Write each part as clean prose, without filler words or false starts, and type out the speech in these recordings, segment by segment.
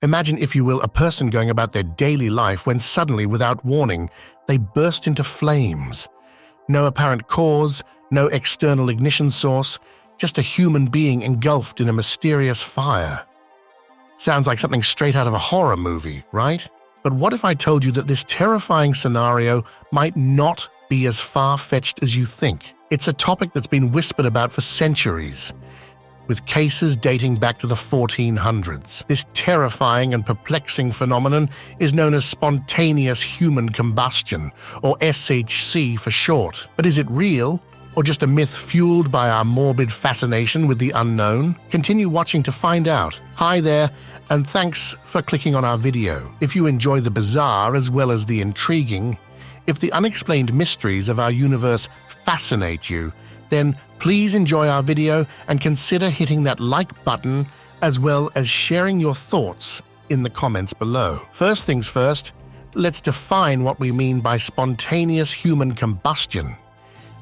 Imagine, if you will, a person going about their daily life when suddenly, without warning, they burst into flames. No apparent cause, no external ignition source, just a human being engulfed in a mysterious fire. Sounds like something straight out of a horror movie, right? But what if I told you that this terrifying scenario might not be as far-fetched as you think? It's a topic that's been whispered about for centuries, with cases dating back to the 1400s. This terrifying and perplexing phenomenon is known as spontaneous human combustion, or SHC for short. But is it real, or just a myth fueled by our morbid fascination with the unknown? Continue watching to find out. Hi there, and thanks for clicking on our video. If you enjoy the bizarre as well as the intriguing, if the unexplained mysteries of our universe fascinate you, then please enjoy our video and consider hitting that like button as well as sharing your thoughts in the comments below. First things first, let's define what we mean by spontaneous human combustion.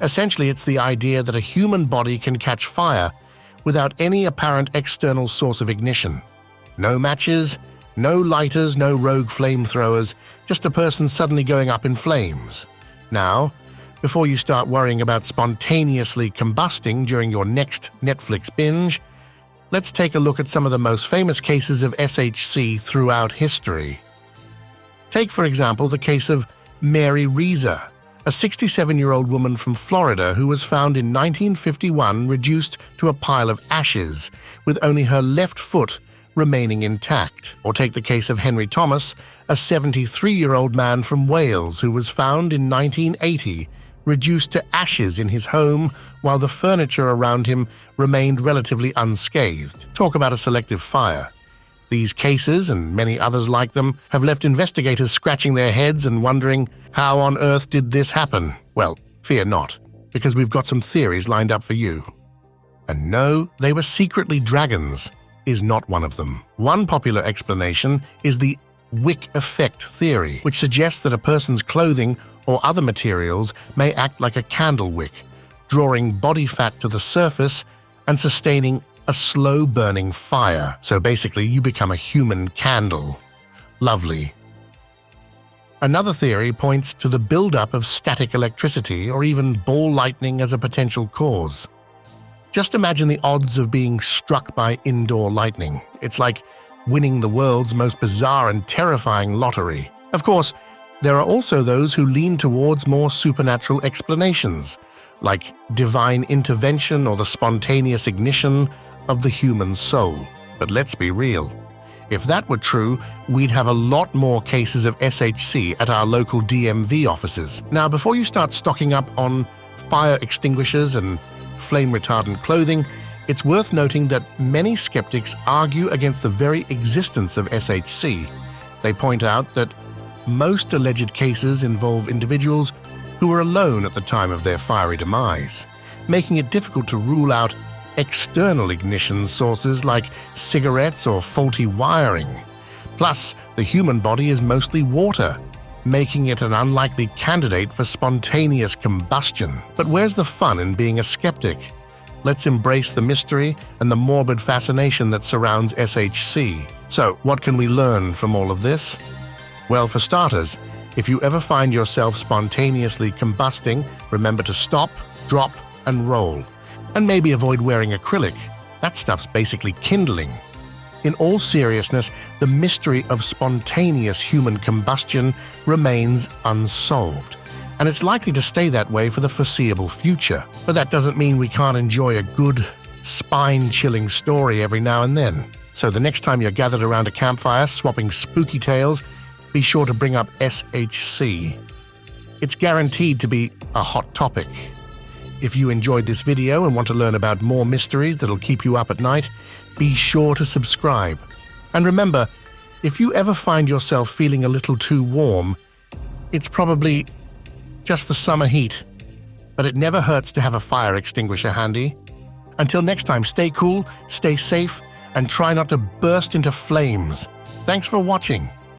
Essentially, it's the idea that a human body can catch fire without any apparent external source of ignition. No matches, no lighters, no rogue flamethrowers, just a person suddenly going up in flames. Now, before you start worrying about spontaneously combusting during your next Netflix binge, let's take a look at some of the most famous cases of SHC throughout history. Take, for example, the case of Mary Reeser, a 67-year-old woman from Florida who was found in 1951 reduced to a pile of ashes, with only her left foot remaining intact. Or take the case of Henry Thomas, a 73-year-old man from Wales who was found in 1980 reduced to ashes in his home while the furniture around him remained relatively unscathed. Talk about a selective fire. These cases, and many others like them, have left investigators scratching their heads and wondering, how on earth did this happen? Well, fear not, because we've got some theories lined up for you. And no, they were secretly dragons is not one of them. One popular explanation is the wick effect theory, which suggests that a person's clothing or other materials may act like a candle wick, drawing body fat to the surface and sustaining a slow-burning fire. So basically, you become a human candle. Lovely. Another theory points to the buildup of static electricity or even ball lightning as a potential cause. Just imagine the odds of being struck by indoor lightning. It's like winning the world's most bizarre and terrifying lottery. Of course, there are also those who lean towards more supernatural explanations, like divine intervention or the spontaneous ignition of the human soul. But let's be real. If that were true, we'd have a lot more cases of SHC at our local DMV offices. Now, before you start stocking up on fire extinguishers and flame-retardant clothing, it's worth noting that many skeptics argue against the very existence of SHC. They point out that most alleged cases involve individuals who were alone at the time of their fiery demise, making it difficult to rule out external ignition sources like cigarettes or faulty wiring. Plus, the human body is mostly water, making it an unlikely candidate for spontaneous combustion. But where's the fun in being a skeptic? Let's embrace the mystery and the morbid fascination that surrounds SHC. So, what can we learn from all of this? Well, for starters, if you ever find yourself spontaneously combusting, remember to stop, drop, and roll. And maybe avoid wearing acrylic. That stuff's basically kindling. In all seriousness, the mystery of spontaneous human combustion remains unsolved, and it's likely to stay that way for the foreseeable future. But that doesn't mean we can't enjoy a good, spine-chilling story every now and then. So the next time you're gathered around a campfire swapping spooky tales, be sure to bring up SHC. It's guaranteed to be a hot topic. If you enjoyed this video and want to learn about more mysteries that'll keep you up at night, be sure to subscribe. And remember, if you ever find yourself feeling a little too warm, it's probably just the summer heat. But it never hurts to have a fire extinguisher handy. Until next time, stay cool, stay safe, and try not to burst into flames. Thanks for watching.